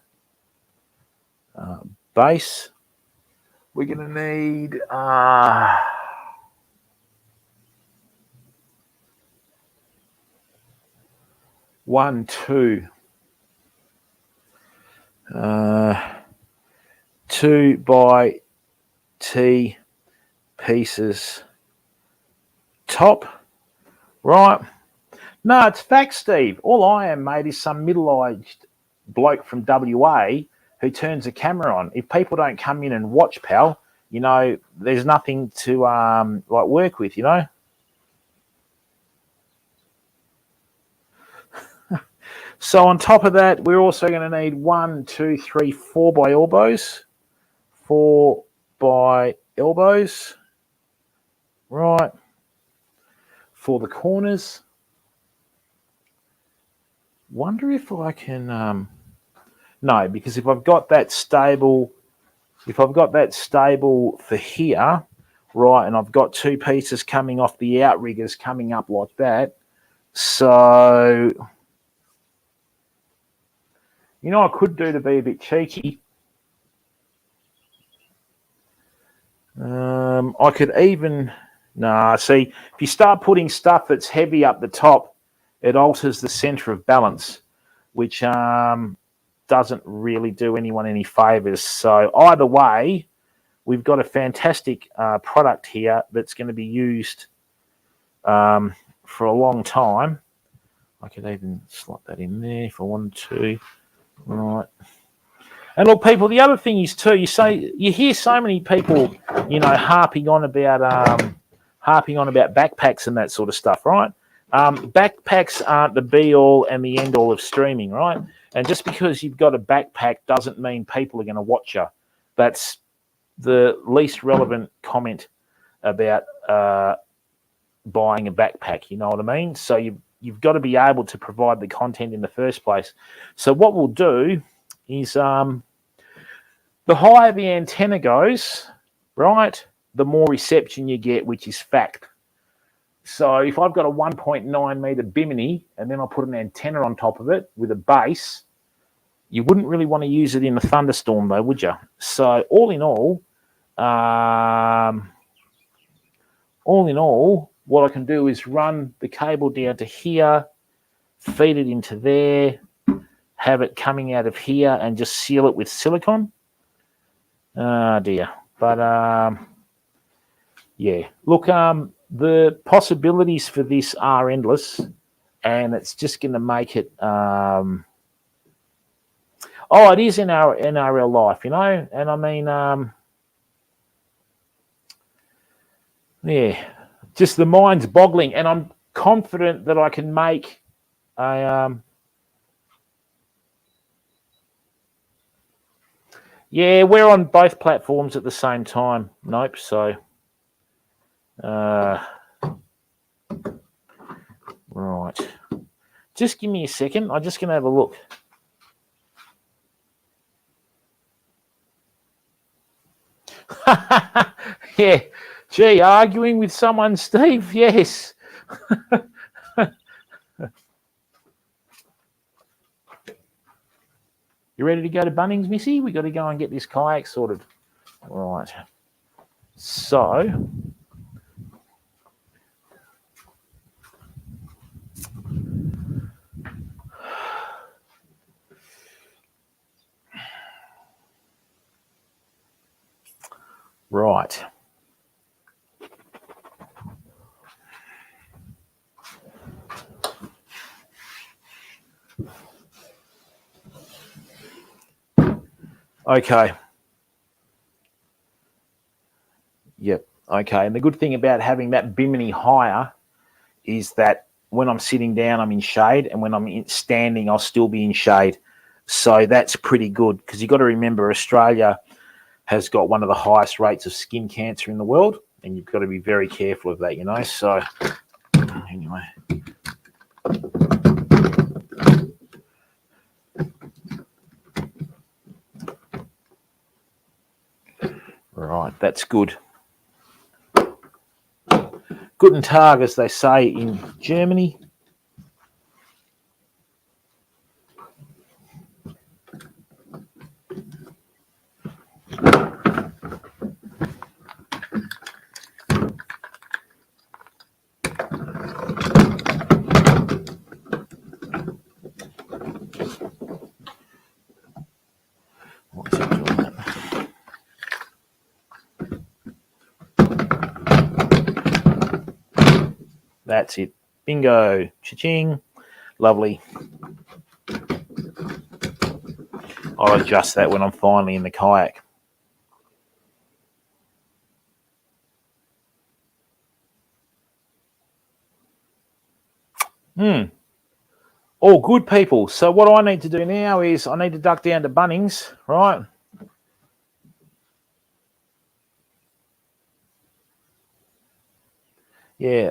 base. We're going to need 1, 2, 2 by T pieces top. Right. No, it's fact, Steve. All I am, mate, is some middle-aged bloke from WA who turns the camera on. If people don't come in and watch, pal, there's nothing to work with, So on top of that, we're also going to need 1, 2, 3, 4 by elbows. 4 by elbows. Right. For the corners. Wonder if I can... No, because if I've got that stable for here, right, and I've got 2 pieces coming off the outriggers coming up like that, so, I could do to be a bit cheeky. I could even, see, if you start putting stuff that's heavy up the top, it alters the center of balance, which doesn't really do anyone any favors. So either way, we've got a fantastic product here that's going to be used for a long time. I could even slot that in there if I wanted to. Right. And look, people, the other thing is too, you hear so many people, harping on about backpacks and that sort of stuff, right? Backpacks aren't the be all and the end all of streaming, right? And just because you've got a backpack doesn't mean people are going to watch you. That's the least relevant comment about buying a backpack. You know what I mean? So you've got to be able to provide the content in the first place. So what we'll do is the higher the antenna goes, right, the more reception you get, which is fact. So if I've got a 1.9 meter bimini and then I'll put an antenna on top of it with a base, you wouldn't really want to use it in a thunderstorm though, would you? So all in all, what I can do is run the cable down to here, feed it into there, have it coming out of here and just seal it with silicone. Oh dear. But yeah, look, the possibilities for this are endless, and it's just going to make it. It is in our NRL life, and I mean, yeah, just the mind's boggling, and I'm confident that I can make a. Yeah, we're on both platforms at the same time. Nope. So, right. Just give me a second. I'm just going to have a look. Yeah. Gee, arguing with someone, Steve? Yes. You ready to go to Bunnings, Missy? We got to go and get this kayak sorted. Right. So, right. Okay. Yep. Okay. And the good thing about having that bimini higher is that when I'm sitting down, I'm in shade, and when I'm standing, I'll still be in shade. So that's pretty good, because you've got to remember Australia has got one of the highest rates of skin cancer in the world, and you've got to be very careful of that, So anyway. Right, that's good. Guten Tag, as they say in Germany. What's it doing that? That's it. Bingo. Cha-ching. Lovely. I'll adjust that when I'm finally in the kayak. All good, people. So what I need to do now is I need to duck down to Bunnings, right? Yeah,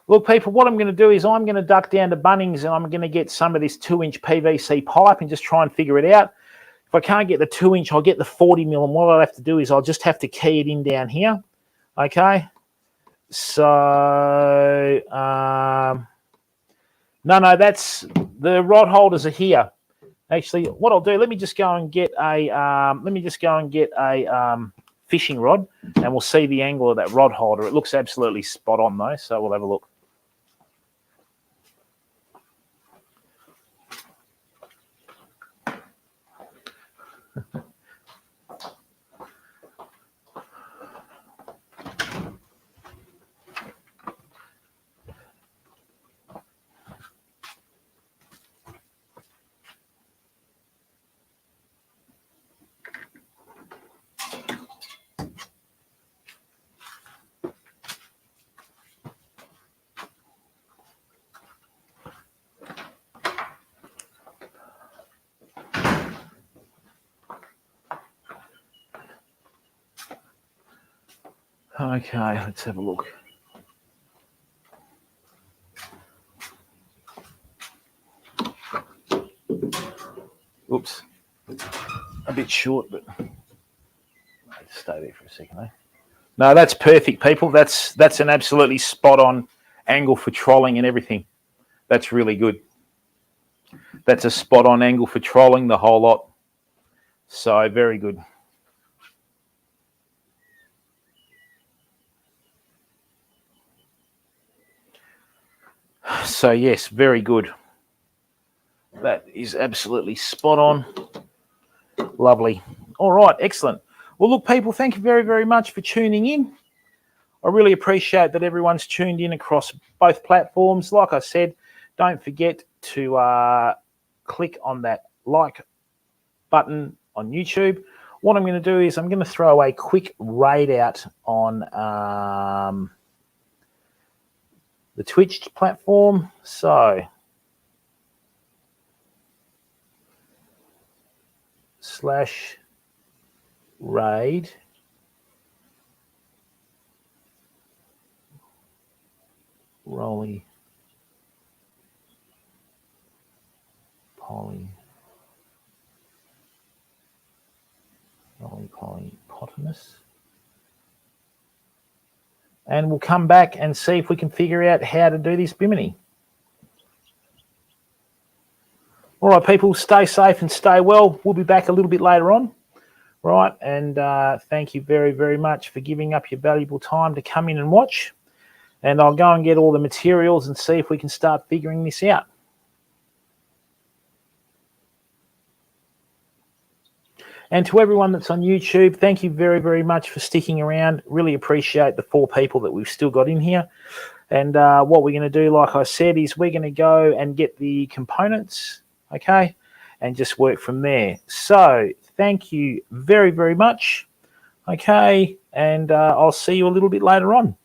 Look, people, what I'm going to do is I'm going to duck down to Bunnings and I'm going to get some of this 2-inch PVC pipe and just try and figure it out. If I can't get the 2-inch, I'll get the 40mm. And what I'll have to do is I'll just have to key it in down here. Okay. So, no, that's the rod holders are here. Actually, what I'll do, let me just go and get a fishing rod, and we'll see the angle of that rod holder. It looks absolutely spot on though, so we'll have a look. Okay, let's have a look. Oops, a bit short, but let's stay there for a second, eh? No, that's perfect, people. That's an absolutely spot-on angle for trolling and everything. That's really good. That's a spot-on angle for trolling, the whole lot. So very good. So yes, very good. That is absolutely spot on. Lovely. All right, excellent. Well, look, people, thank you very, very much for tuning in. I really appreciate that everyone's tuned in across both platforms. Like I said, don't forget to click on that like button on YouTube. What I'm going to do is I'm going to throw a quick raid out on the Twitch platform. So /raid roly polypotamus, and we'll come back and see if we can figure out how to do this bimini. All right, people, stay safe and stay well. We'll be back a little bit later on, right? And thank you very, very much for giving up your valuable time to come in and watch. And I'll go and get all the materials and see if we can start figuring this out. And to everyone that's on YouTube, thank you very, very much for sticking around. Really appreciate the 4 people that we've still got in here. And what we're going to do, like I said, is we're going to go and get the components, okay, and just work from there. So thank you very, very much, okay, and I'll see you a little bit later on.